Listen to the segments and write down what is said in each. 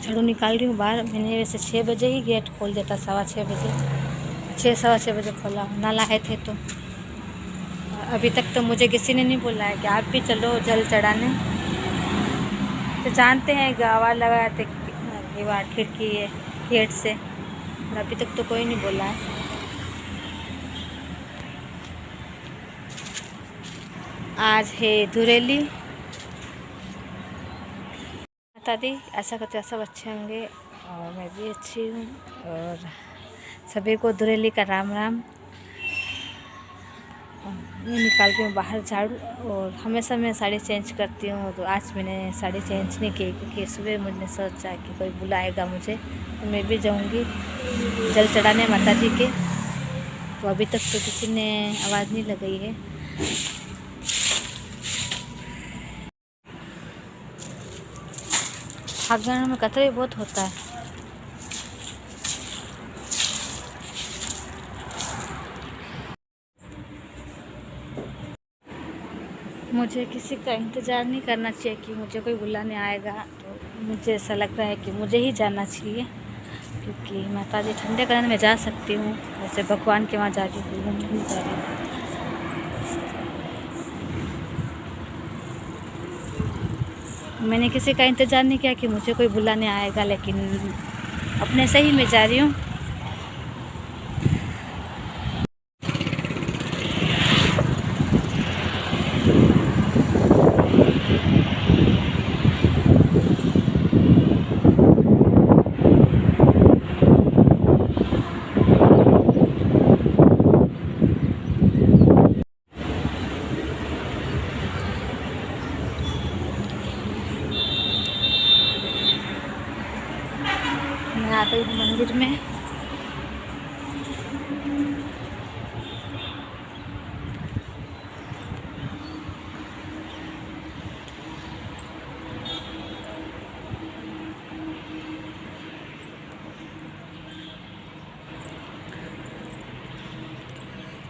झाड़ू निकाल रही हूँ बाहर। मैंने वैसे 6 बजे ही गेट खोल दिया था, 6:15 बजे, 6 सवा 6 बजे खोला। नल आए थे तो अभी तक तो मुझे किसी ने नहीं बोला है कि आप भी चलो जल चढ़ाने। तो जानते हैं कि आवाज़ लगाए थे दीवार खिड़की है गेट से, और अभी तक तो कोई नहीं बोला है। आज है धुरेली। बता दी ऐसा करते सब अच्छे होंगे और मैं भी अच्छी हूँ, और सभी को धुरेली का राम राम। मैं निकाल रही हूँ बाहर झाड़ू, और हमेशा मैं साड़ी चेंज करती हूँ, तो आज मैंने साड़ी चेंज नहीं की क्योंकि सुबह मुझे सोचा कि कोई बुलाएगा मुझे तो मैं भी जाऊँगी जल चढ़ाने माता जी के। तो अभी तक तो किसी ने आवाज़ नहीं लगाई है। आंगन में कचरा बहुत होता है। मुझे किसी का इंतज़ार नहीं करना चाहिए कि मुझे कोई बुलाने आएगा, तो मुझे ऐसा लग रहा है कि मुझे ही जाना चाहिए, क्योंकि माता जी ठंडे करने में जा सकती हूँ, वैसे भगवान के वहाँ जा रही हूँ, नहीं जा रही हूँ। मैंने किसी का इंतज़ार नहीं किया कि मुझे कोई बुलाने आएगा, लेकिन अपने सही में जा रही हूँ। मैं आ गई हूँ मंदिर में।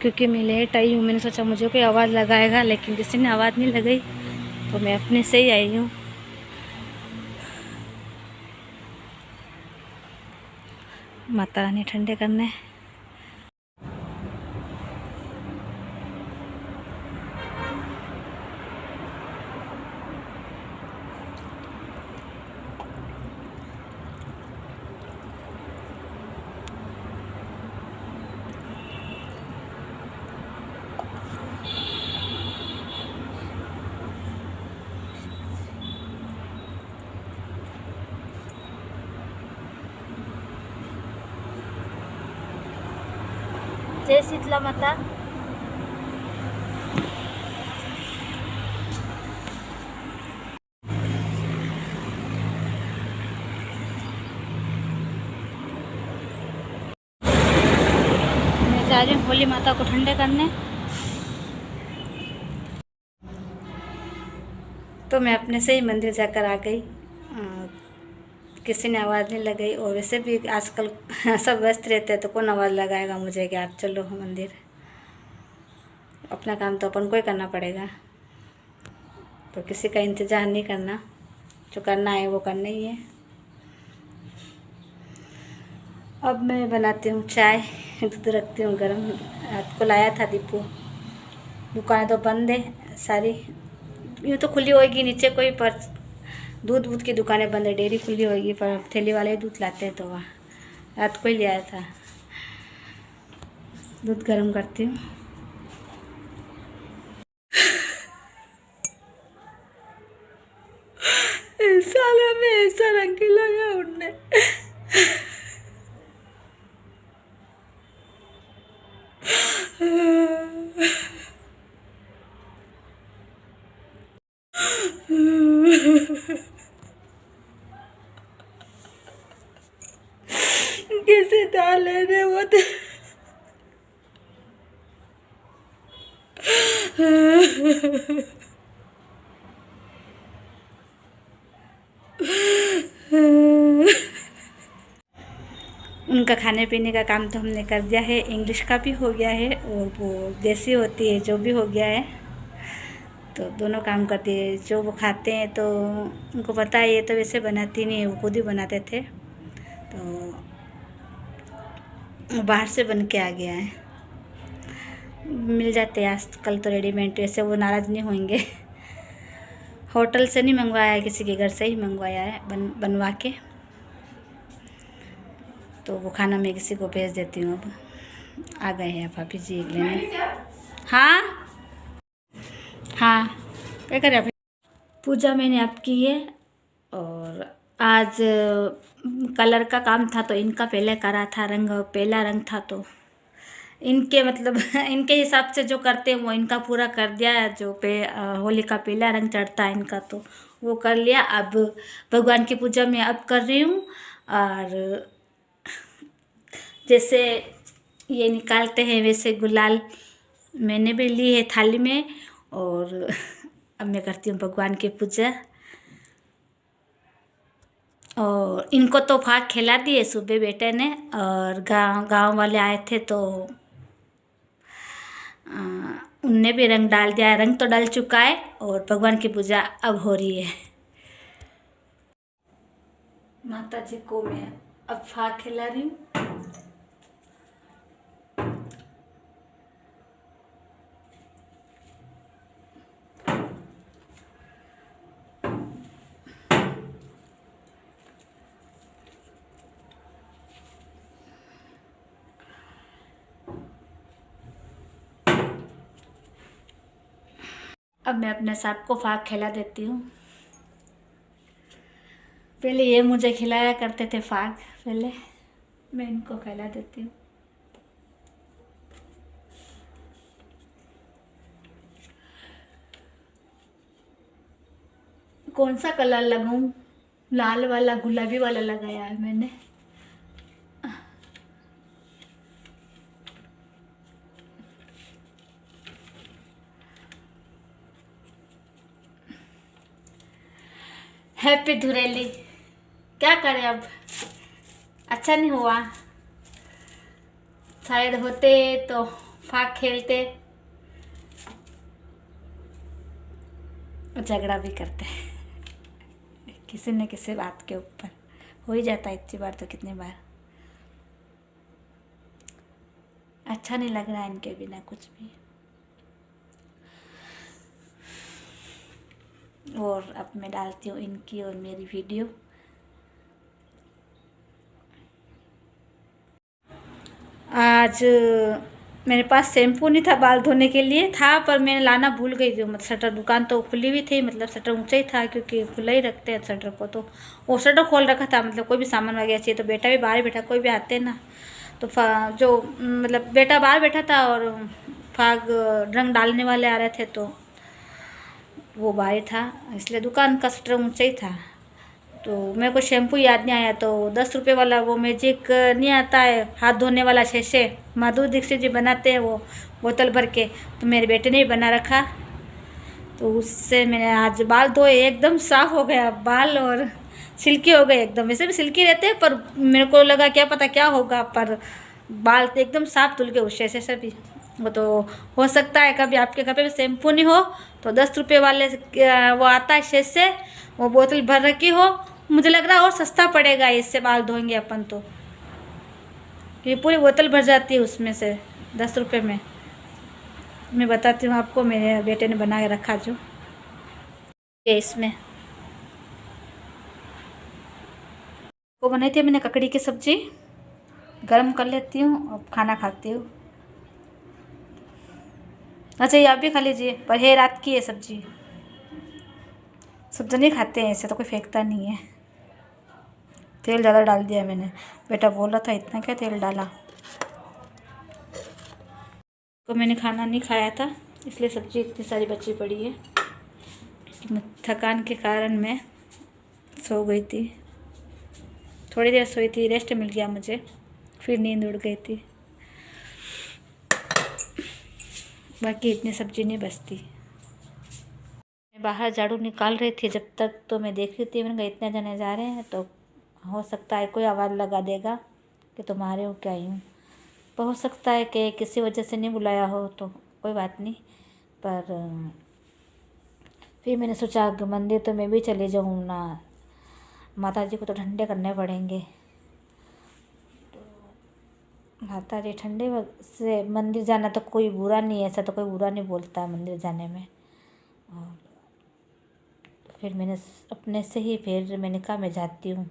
क्योंकि मैं लेट आई हूँ, मैंने सोचा मुझे कोई आवाज़ लगाएगा, लेकिन किसी ने आवाज़ नहीं लगाई, तो मैं अपने से ही आई हूँ। माता रानी ठंडे करने। जय शीतला माता। मैं जा रही हूँ भोली माता को ठंडे करने। तो मैं अपने से ही मंदिर जाकर आ गई, किसी ने आवाज़ नहीं लगाई, और वैसे भी आजकल सब व्यस्त रहते हैं तो कौन आवाज़ लगाएगा मुझे कि आप चलो मंदिर। अपना काम तो अपन को ही करना पड़ेगा, तो किसी का इंतज़ार नहीं करना, जो करना है वो करना ही है। अब मैं बनाती हूँ चाय, दूध रखती हूँ गर्म। रात को लाया था दीपू। दुकानें तो बंद है सारी, यूँ तो खुली होएगी नीचे कोई, पर दूध की दुकानें बंद है। डेयरी खुली होएगी पर थैली वाले दूध लाते हैं, तो वहाँ रात को ही ले आया था। दूध गर्म करती हूँ। साला में ऐसा रंग लगाया उनने। कैसे डाले रे वो तो। उनका खाने पीने का काम तो हमने कर दिया है, इंग्लिश का भी हो गया है, और वो जैसी होती है जो भी हो गया है। तो दोनों काम करती है। जो वो खाते हैं तो उनको पता है ये तो वैसे बनाती नहीं है, वो खुद ही बनाते थे। तो बाहर से बन के आ गया है, मिल जाते हैं आजकल तो रेडीमेड, वैसे वो नाराज़ नहीं होंगे। होटल से नहीं मंगवाया है, किसी के घर से ही मंगवाया है बनवा के। तो वो खाना मैं किसी को भेज देती हूँ। अब आ गए हैं भाभी जी एक लेने। हाँ हाँ, क्या करें अभी? पूजा मैंने अब की है। और आज कलर का काम था तो इनका पहले करा था, रंग पहला रंग था तो इनके मतलब इनके हिसाब से जो करते हैं वो इनका पूरा कर दिया है। जो होली का पहला रंग चढ़ता है इनका तो वो कर लिया। अब भगवान की पूजा मैं अब कर रही हूँ। और जैसे ये निकालते हैं वैसे गुलाल मैंने भी ली है थाली में। और अब मैं करती हूँ भगवान की पूजा। और इनको तो फाग खिला दिए सुबह बेटे ने, और गांव वाले आए थे तो उनने भी रंग डाल दिया। रंग तो डल चुका है और भगवान की पूजा अब हो रही है। माता जी को मैं अब फाग खिला रही हूँ। अब मैं अपने सांप को फाग खिला देती हूँ। पहले ये मुझे खिलाया करते थे फाग, पहले मैं इनको खिला देती हूँ। कौन सा कलर लगाऊं? लाल वाला गुलाबी वाला लगाया है मैंने। हैप्पी धुरेली। क्या करें अब, अच्छा नहीं हुआ। शायद होते तो फाग खेलते। झगड़ा भी करते किसी न किसी बात के ऊपर, हो ही जाता है इतनी बार तो कितनी बार। अच्छा नहीं लग रहा है इनके बिना कुछ भी। और अब मैं डालती हूँ इनकी और मेरी वीडियो। आज मेरे पास शैम्पू नहीं था बाल धोने के लिए, था पर मैंने लाना भूल गई थी। मतलब शटर, दुकान तो खुली हुई थी, मतलब शटर ऊंचा ही था क्योंकि खुला ही रखते हैं शटर को। तो वो शटर खोल रखा था, मतलब कोई भी सामान वगैरह चाहिए तो बेटा भी बाहर बैठा, कोई भी आते ना तो जो मतलब बेटा बाहर बैठा था और फाग रंग डालने वाले आ रहे थे तो वो बाहर था, इसलिए दुकान का शटर ऊंचा ही था। तो मेरे को शैम्पू याद नहीं आया, तो 10 रुपये वाला वो मैजिक नहीं आता है हाथ धोने वाला शैशे, माधुरी दीक्षित जी बनाते हैं वो बोतल भर के, तो मेरे बेटे ने भी बना रखा। तो उससे मैंने आज बाल धोए, एकदम साफ़ हो गया बाल और सिल्की हो गए एकदम। वैसे भी सिल्की रहते हैं पर मेरे को लगा क्या पता क्या होगा, पर बाल तो एकदम साफ धुल के उस शैशे से भी। वो तो हो सकता है कभी आपके घर पे भी शैम्पू नहीं हो तो 10 रुपये वाले वो आता है शैशे, वो बोतल भर रखी हो, मुझे लग रहा है और सस्ता पड़ेगा इससे बाल धोएंगे अपन तो, ये पूरी बोतल भर जाती है उसमें से 10 रुपये में। मैं बताती हूँ आपको, मेरे बेटे ने बना के रखा जो ये इसमें वो बनाई थी मैंने ककड़ी की सब्ज़ी, गरम कर लेती हूँ और खाना खाती हूँ। अच्छा ये आप भी खा लीजिए, पर है रात की है सब्ज़ी, सब जने खाते हैं ऐसे तो कोई फेंकता नहीं है। तेल ज़्यादा डाल दिया मैंने, बेटा बोल रहा था इतना क्या तेल डाला। तो मैंने खाना नहीं खाया था इसलिए सब्ज़ी इतनी सारी बची पड़ी है। थकान के कारण मैं सो गई थी, थोड़ी देर सोई थी, रेस्ट मिल गया मुझे, फिर नींद उड़ गई थी। बाकी इतनी सब्ज़ी नहीं बचती। मैं बाहर झाड़ू निकाल रही थी जब तक, तो मैं देख रही थी, मैंने कहा इतने जने जा रहे हैं तो हो सकता है कोई आवाज़ लगा देगा कि तुम्हारे हो क्या यूँ, पर हो सकता है कि किसी वजह से नहीं बुलाया हो तो कोई बात नहीं। पर फिर मैंने सोचा कि मंदिर तो मैं भी चले जाऊँ ना, माता जी को तो ठंडे करने पड़ेंगे। माता जी ठंडे से मंदिर जाना तो कोई बुरा नहीं है, ऐसा तो कोई बुरा नहीं बोलता है मंदिर जाने में। और फिर मैंने अपने से ही फिर मैंने कहा मैं जाती हूँ।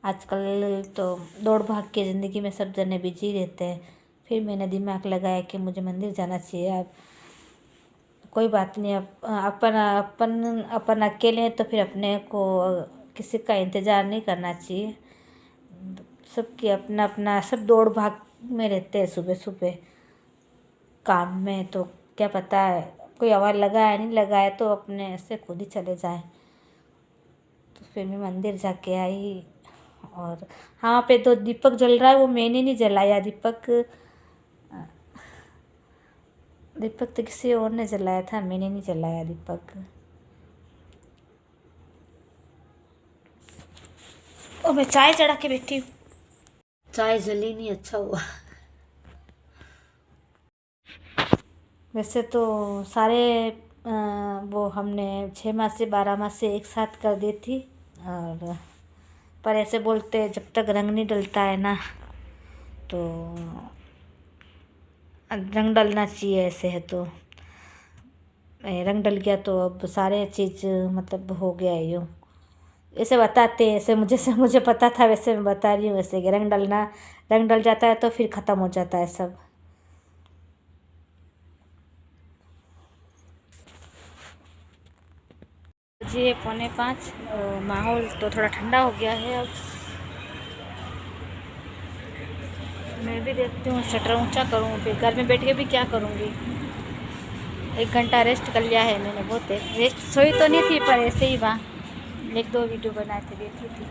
आजकल तो दौड़ भाग के ज़िंदगी में सब जने बिजी रहते हैं। फिर मैंने दिमाग लगाया कि मुझे मंदिर जाना चाहिए। अब कोई बात नहीं, अपन अपन अपन अकेले हैं तो फिर अपने को किसी का इंतज़ार नहीं करना चाहिए। सबकी अपना अपना सब दौड़ भाग में रहते हैं सुबह सुबह काम में, तो क्या पता है कोई आवाज़ लगाए नहीं लगाए तो अपने से खुद ही चले जाए। तो फिर मैं मंदिर जाके आई और हाँ पे तो दीपक जल रहा है, वो मैंने नहीं जलाया। दीपक तो किसी और ने जलाया था, मैंने नहीं जलाया दीपक। और मैं चाय चढ़ा के बैठी हूँ, चाय जली नहीं, अच्छा हुआ। वैसे तो सारे वो हमने 6 मास से 12 मास से एक साथ कर दी थी, और पर ऐसे बोलते जब तक रंग नहीं डलता है ना तो रंग डलना चाहिए। ऐसे है तो रंग डल गया तो अब सारे चीज़ मतलब हो गया है यूँ। ऐसे बताते हैं, ऐसे मुझे पता था, वैसे मैं बता रही हूँ। वैसे कि रंग डल जाता है तो फिर ख़त्म हो जाता है सब। जी 4:45, माहौल तो थोड़ा ठंडा हो गया है। अब मैं भी देखती हूँ शटर ऊंचा करूँ, फिर घर में बैठ के भी क्या करूँगी। 1 घंटा रेस्ट कर लिया है मैंने, बहुत रेस्ट। सोई तो नहीं थी पर ऐसे ही वहाँ 1-2 वीडियो बनाए थे, देखी थी।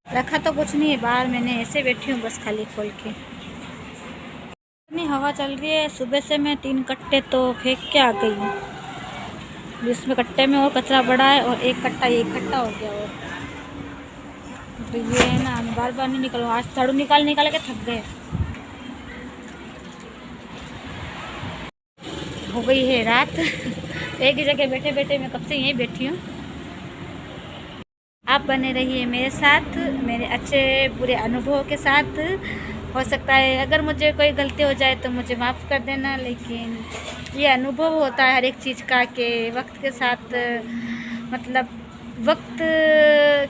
रखा तो कुछ नहीं है बाहर, मैंने ऐसे बैठी हूँ बस खाली खोल के। इतनी हवा चल रही है, सुबह से मैं 3 कट्टे तो फेंक के आ गई हूँ। जिसमें कट्टे में और कचरा बड़ा है और एक कट्टा ये इकट्ठा हो गया। और तो ये है ना, बार बार नहीं निकलूँ, आज झाड़ू निकाल के थक गए। हो गई है रात। एक ही जगह बैठे बैठे मैं कब से यहीं बैठी हूँ। आप बने रहिए मेरे साथ, मेरे अच्छे बुरे अनुभवों के साथ। हो सकता है अगर मुझे कोई गलती हो जाए तो मुझे माफ़ कर देना, लेकिन ये अनुभव होता है हर एक चीज़ का कि वक्त के साथ मतलब वक्त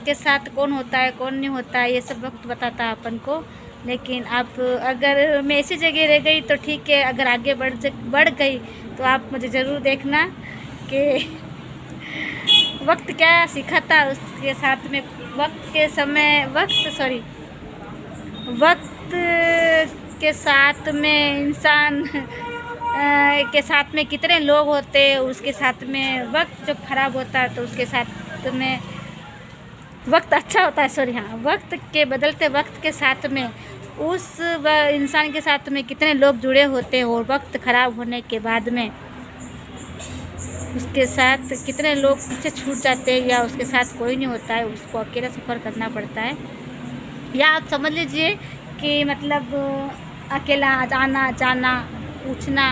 के साथ कौन होता है कौन नहीं होता है, ये सब वक्त बताता है अपन को। लेकिन आप अगर मैं ऐसी जगह रह गई तो ठीक है, अगर आगे बढ़ गई तो आप मुझे ज़रूर देखना कि वक्त क्या सिखाता उसके साथ में। वक्त के साथ में इंसान के साथ में कितने लोग होते हैं, उसके साथ में वक्त जब ख़राब होता है तो उसके साथ में वक्त अच्छा होता है। सॉरी, हाँ, वक्त के बदलते वक्त के साथ में उस इंसान के साथ में कितने लोग जुड़े होते हैं, और वक्त ख़राब होने के बाद में उसके साथ कितने लोग पीछे छूट जाते हैं, या उसके साथ कोई नहीं होता है, उसको अकेला सफ़र करना पड़ता है। या आप समझ लीजिए कि मतलब अकेला आना जाना पूछना,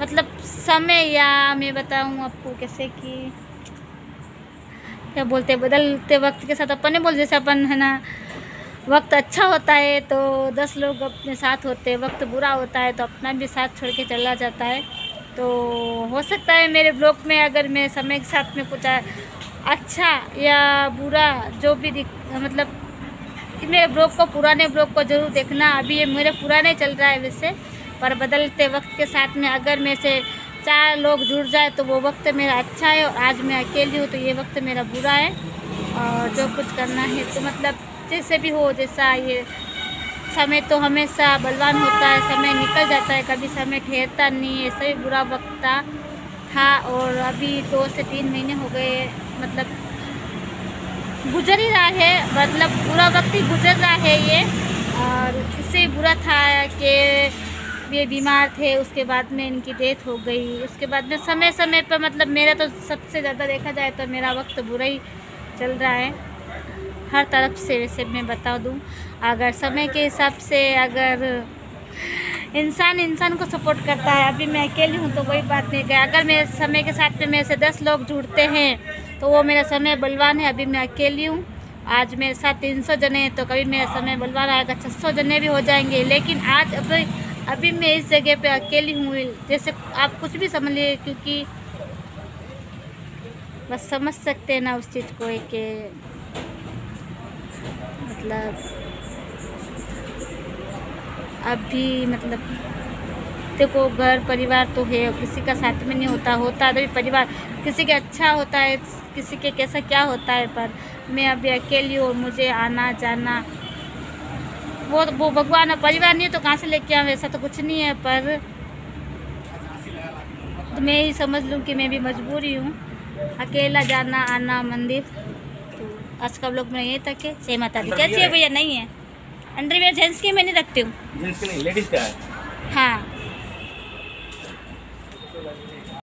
मतलब समय, या मैं बताऊँ आपको कैसे कि क्या बोलते हैं, बदलते वक्त के साथ अपन नहीं बोल, जैसे अपन है ना, वक्त अच्छा होता है तो 10 लोग अपने साथ होते हैं, वक्त बुरा होता है तो अपना भी साथ छोड़ के चला जाता है। तो हो सकता है मेरे ब्लॉग में अगर मैं समय के साथ में कुछ अच्छा या बुरा जो भी मतलब मेरे ब्लॉग को, पुराने ब्लॉग को ज़रूर देखना। अभी ये मेरे पुराने चल रहा है वैसे, पर बदलते वक्त के साथ में अगर मैं से 4 लोग जुड़ जाए तो वो वक्त मेरा अच्छा है, और आज मैं अकेली हूँ तो ये वक्त मेरा बुरा है। और जो कुछ करना है तो मतलब जैसे भी हो, जैसा ये समय तो हमेशा बलवान होता है, समय निकल जाता है, कभी समय ठहरता नहीं है। ऐसा ही बुरा वक्त था और अभी 2 से 3 महीने हो गए, मतलब गुजर ही रहा है, मतलब पूरा वक्त ही गुजर रहा है ये। और इससे बुरा था कि ये बीमार थे, उसके बाद में इनकी डेथ हो गई। उसके बाद में समय समय पर मतलब मेरा तो सबसे ज़्यादा देखा जाए तो मेरा वक्त बुरा ही चल रहा है। हर तरफ से वैसे मैं बता दूं, अगर समय के हिसाब से अगर इंसान को सपोर्ट करता है, अभी मैं अकेली हूँ तो कोई बात नहीं है। अगर मेरे समय के साथ में मेरे से 10 लोग जुड़ते हैं तो वो मेरा समय बलवान है। अभी मैं अकेली हूँ, आज मेरे साथ 300 जने हैं तो कभी मेरा समय बलवान आएगा 600 जने भी हो जाएंगे। लेकिन आज अभी मैं इस जगह पे अकेली हूँ, जैसे आप कुछ भी समझ लीजिए, क्योंकि बस समझ सकते हैं ना उस चीज़ को कि मतलब अभी मतलब देखो घर परिवार तो है, किसी का साथ में नहीं होता तभी परिवार किसी के अच्छा होता है, किसी के कैसा क्या होता है। पर मैं अभी अकेली हूँ, मुझे आना जाना वो भगवान है, परिवार नहीं है तो कहाँ से लेके आऊँ, वैसा तो कुछ नहीं है। पर तो मैं ही समझ लूँ कि मैं भी मजबूरी हूँ अकेला जाना आना मंदिर। तो आज का ब्लॉग में यही तक है। जय माता दी। क्या चाहिए भैया? नहीं है अंडरवियर, जेंट्स की मैं नहीं रखती हूँ। जेंट्स के नहीं, लेडीज का है। हाँ